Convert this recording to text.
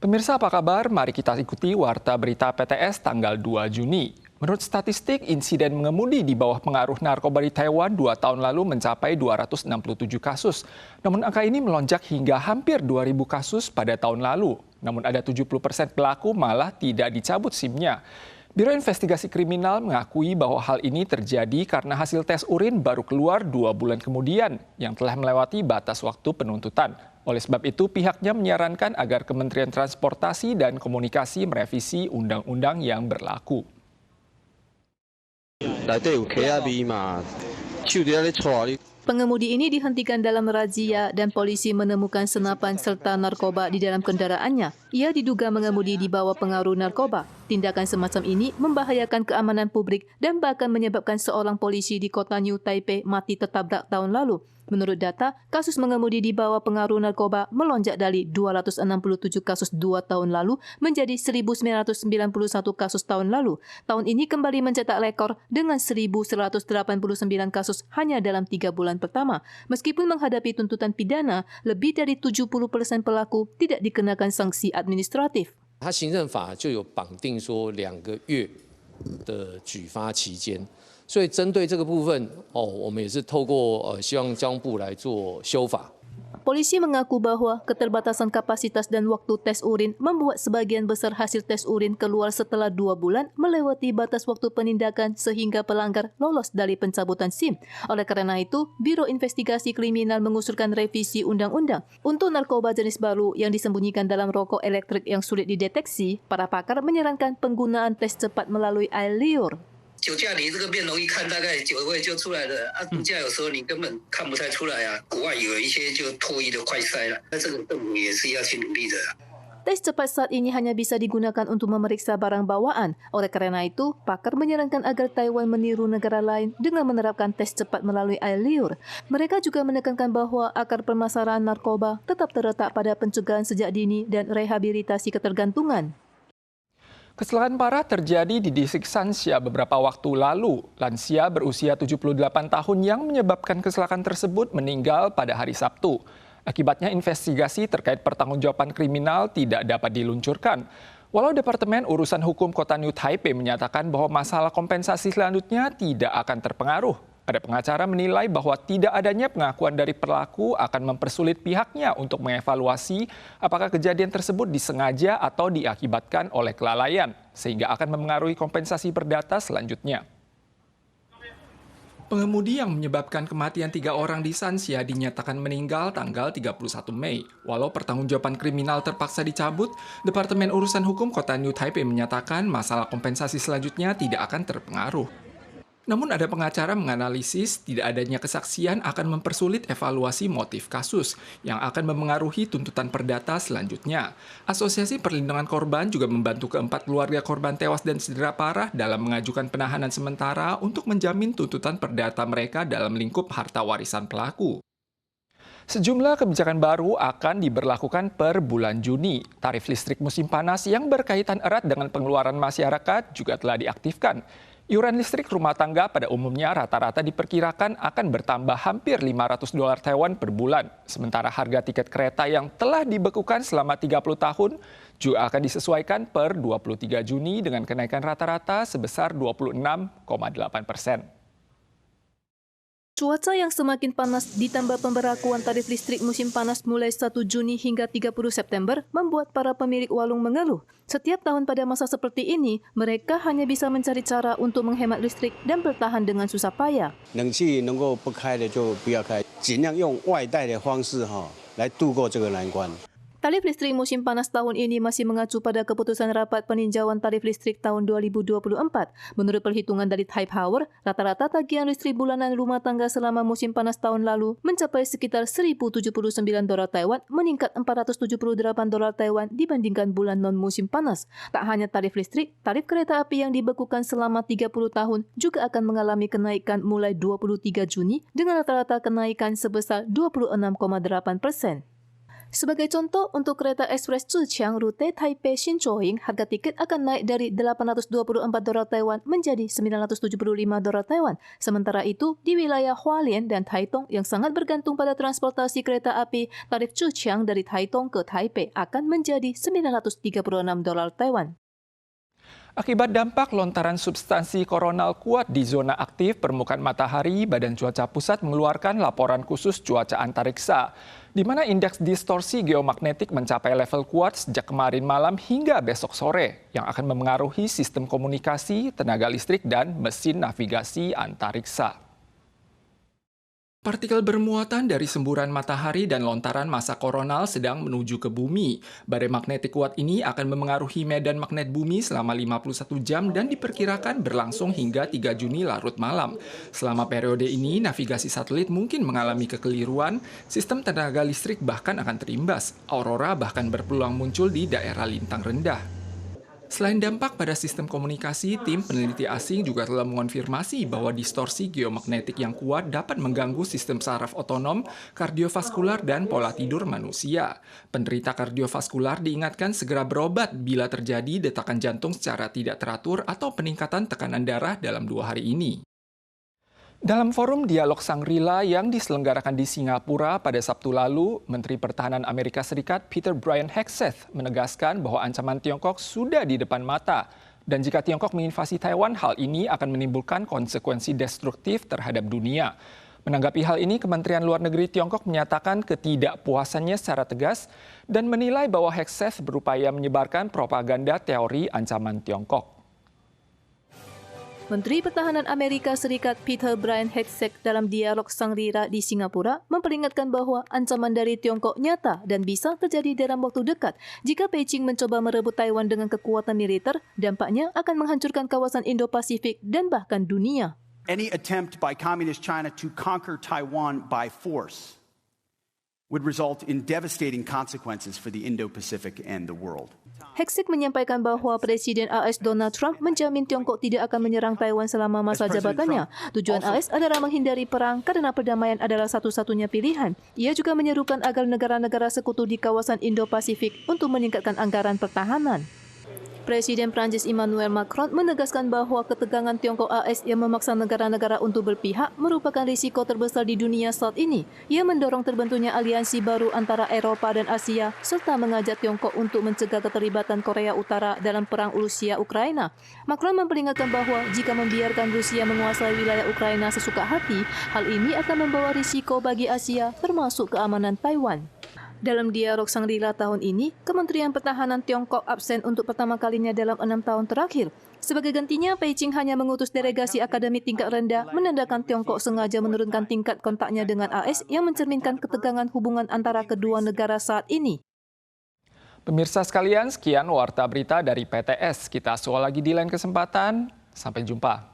Pemirsa apa kabar? Mari kita ikuti Warta Berita PTS tanggal 2 Juni. Menurut statistik, insiden mengemudi di bawah pengaruh narkoba di Taiwan 2 tahun lalu mencapai 267 kasus. Namun angka ini melonjak hingga hampir 2.000 kasus pada tahun lalu. Namun ada 70% pelaku malah tidak dicabut SIM-nya. Biro Investigasi Kriminal mengakui bahwa hal ini terjadi karena hasil tes urin baru keluar 2 bulan kemudian yang telah melewati batas waktu penuntutan. Oleh sebab itu, pihaknya menyarankan agar Kementerian Transportasi dan Komunikasi merevisi undang-undang yang berlaku. Pengemudi ini dihentikan dalam razia dan polisi menemukan senapan serta narkoba di dalam kendaraannya. Ia diduga mengemudi di bawah pengaruh narkoba. Tindakan semacam ini membahayakan keamanan publik dan bahkan menyebabkan seorang polisi di kota New Taipei mati tertabrak tahun lalu. Menurut data, kasus mengemudi di bawah pengaruh narkoba melonjak dari 267 kasus 2 tahun lalu menjadi 1.991 kasus tahun lalu. Tahun ini kembali mencetak rekor dengan 1.189 kasus hanya dalam 3 bulan pertama. Meskipun menghadapi tuntutan pidana, lebih dari 70% pelaku tidak dikenakan sanksi administratif. 它行政法就有绑定说2个月的举发期间，所以针对这个部分，我们也是透过希望交通部来做修法。 Polisi mengaku bahwa keterbatasan kapasitas dan waktu tes urin membuat sebagian besar hasil tes urin keluar setelah 2 bulan melewati batas waktu penindakan sehingga pelanggar lolos dari pencabutan SIM. Oleh karena itu, Biro Investigasi Kriminal mengusulkan revisi undang-undang. Untuk narkoba jenis baru yang disembunyikan dalam rokok elektrik yang sulit dideteksi, para pakar menyarankan penggunaan tes cepat melalui air liur. 酒驾你这个便容易看，大概9位就出来了啊。毒驾有时候你根本看不太出来啊。国外有一些就脱衣的快筛了，那这个政府也是要去努力的。 Tes cepat saat ini hanya bisa digunakan untuk memeriksa barang bawaan. Oleh karena itu, pakar menyarankan agar Taiwan meniru negara lain dengan menerapkan tes cepat melalui air liur. Mereka juga menekankan bahwa akar permasalahan narkoba tetap terletak pada pencegahan sejak dini dan rehabilitasi ketergantungan. Kecelakaan parah terjadi di distrik Sanxia beberapa waktu lalu. Lansia berusia 78 tahun yang menyebabkan kecelakaan tersebut meninggal pada hari Sabtu. Akibatnya investigasi terkait pertanggungjawaban kriminal tidak dapat diluncurkan. Walau Departemen Urusan Hukum Kota New Taipei menyatakan bahwa masalah kompensasi selanjutnya tidak akan terpengaruh. Ada pengacara menilai bahwa tidak adanya pengakuan dari pelaku akan mempersulit pihaknya untuk mengevaluasi apakah kejadian tersebut disengaja atau diakibatkan oleh kelalaian, sehingga akan memengaruhi kompensasi perdata selanjutnya. Pengemudi yang menyebabkan kematian 3 orang di Sanxia dinyatakan meninggal tanggal 31 Mei. Walau pertanggungjawaban kriminal terpaksa dicabut, Departemen Urusan Hukum Kota New Taipei menyatakan masalah kompensasi selanjutnya tidak akan terpengaruh. Namun ada pengacara menganalisis tidak adanya kesaksian akan mempersulit evaluasi motif kasus yang akan memengaruhi tuntutan perdata selanjutnya. Asosiasi Perlindungan Korban juga membantu keempat keluarga korban tewas dan cedera parah dalam mengajukan penahanan sementara untuk menjamin tuntutan perdata mereka dalam lingkup harta warisan pelaku. Sejumlah kebijakan baru akan diberlakukan per bulan Juni. Tarif listrik musim panas yang berkaitan erat dengan pengeluaran masyarakat juga telah diaktifkan. Iuran listrik rumah tangga pada umumnya rata-rata diperkirakan akan bertambah hampir $500 Taiwan per bulan. Sementara harga tiket kereta yang telah dibekukan selama 30 tahun juga akan disesuaikan per 23 Juni dengan kenaikan rata-rata sebesar 26,8%. Cuaca yang semakin panas ditambah pemberlakuan tarif listrik musim panas mulai 1 Juni hingga 30 September membuat para pemilik warung mengeluh. Setiap tahun pada masa seperti ini, mereka hanya bisa mencari cara untuk menghemat listrik dan bertahan dengan susah payah. 冷气能够不开的就不要开，尽量用外带的方式来度过这个难关。 Tarif listrik musim panas tahun ini masih mengacu pada keputusan rapat peninjauan tarif listrik tahun 2024. Menurut perhitungan dari Taiwan Power, rata-rata tagihan listrik bulanan rumah tangga selama musim panas tahun lalu mencapai sekitar $1.079 Taiwan, meningkat $478 Taiwan dibandingkan bulan non-musim panas. Tak hanya tarif listrik, tarif kereta api yang dibekukan selama 30 tahun juga akan mengalami kenaikan mulai 23 Juni dengan rata-rata kenaikan sebesar 26,8%. Sebagai contoh, untuk kereta ekspres Zhejiang rute Taipei Xinzhuoying, harga tiket akan naik dari 824 dolar Taiwan menjadi 975 dolar Taiwan. Sementara itu, di wilayah Hualien dan Taitung yang sangat bergantung pada transportasi kereta api, tarif Zhejiang dari Taitung ke Taipei akan menjadi 936 dolar Taiwan. Akibat dampak lontaran substansi koronal kuat di zona aktif permukaan matahari, Badan Cuaca Pusat mengeluarkan laporan khusus cuaca antariksa, di mana indeks distorsi geomagnetik mencapai level kuat sejak kemarin malam hingga besok sore, yang akan memengaruhi sistem komunikasi, tenaga listrik, dan mesin navigasi antariksa. Partikel bermuatan dari semburan matahari dan lontaran massa koronal sedang menuju ke bumi. Badai magnetik kuat ini akan memengaruhi medan magnet bumi selama 51 jam dan diperkirakan berlangsung hingga 3 Juni larut malam. Selama periode ini, navigasi satelit mungkin mengalami kekeliruan, sistem tenaga listrik bahkan akan terimbas. Aurora bahkan berpeluang muncul di daerah lintang rendah. Selain dampak pada sistem komunikasi, tim peneliti asing juga telah mengonfirmasi bahwa distorsi geomagnetik yang kuat dapat mengganggu sistem saraf otonom, kardiovaskular, dan pola tidur manusia. Penderita kardiovaskular diingatkan segera berobat bila terjadi detakan jantung secara tidak teratur atau peningkatan tekanan darah dalam 2 hari ini. Dalam forum Dialog Shangri-La yang diselenggarakan di Singapura pada Sabtu lalu, Menteri Pertahanan Amerika Serikat Peter Brian Hegseth menegaskan bahwa ancaman Tiongkok sudah di depan mata. Dan jika Tiongkok menginvasi Taiwan, hal ini akan menimbulkan konsekuensi destruktif terhadap dunia. Menanggapi hal ini, Kementerian Luar Negeri Tiongkok menyatakan ketidakpuasannya secara tegas dan menilai bahwa Hegseth berupaya menyebarkan propaganda teori ancaman Tiongkok. Menteri Pertahanan Amerika Serikat Peter Brian Hegseth dalam Dialog Shangri-La di Singapura memperingatkan bahwa ancaman dari Tiongkok nyata dan bisa terjadi dalam waktu dekat. Jika Beijing mencoba merebut Taiwan dengan kekuatan militer, dampaknya akan menghancurkan kawasan Indo-Pasifik dan bahkan dunia. Any attempt by Communist China to conquer Taiwan by force would result in devastating consequences for the Indo-Pacific and the world. Hegseth menyampaikan bahwa Presiden AS Donald Trump menjamin Tiongkok tidak akan menyerang Taiwan selama masa jabatannya. Tujuan AS adalah menghindari perang karena perdamaian adalah satu-satunya pilihan. Ia juga menyerukan agar negara-negara sekutu di kawasan Indo-Pasifik untuk meningkatkan anggaran pertahanan. Presiden Prancis Emmanuel Macron menegaskan bahwa ketegangan Tiongkok AS yang memaksa negara-negara untuk berpihak merupakan risiko terbesar di dunia saat ini. Ia mendorong terbentuknya aliansi baru antara Eropa dan Asia serta mengajak Tiongkok untuk mencegah keterlibatan Korea Utara dalam perang Rusia-Ukraina. Macron memperingatkan bahwa jika membiarkan Rusia menguasai wilayah Ukraina sesuka hati, hal ini akan membawa risiko bagi Asia termasuk keamanan Taiwan. Dalam Dialog Shangri-La tahun ini, Kementerian Pertahanan Tiongkok absen untuk pertama kalinya dalam 6 tahun terakhir. Sebagai gantinya, Beijing hanya mengutus delegasi akademik tingkat rendah, menandakan Tiongkok sengaja menurunkan tingkat kontaknya dengan AS yang mencerminkan ketegangan hubungan antara kedua negara saat ini. Pemirsa sekalian, sekian Warta Berita dari PTS. Kita soal lagi di lain kesempatan. Sampai jumpa.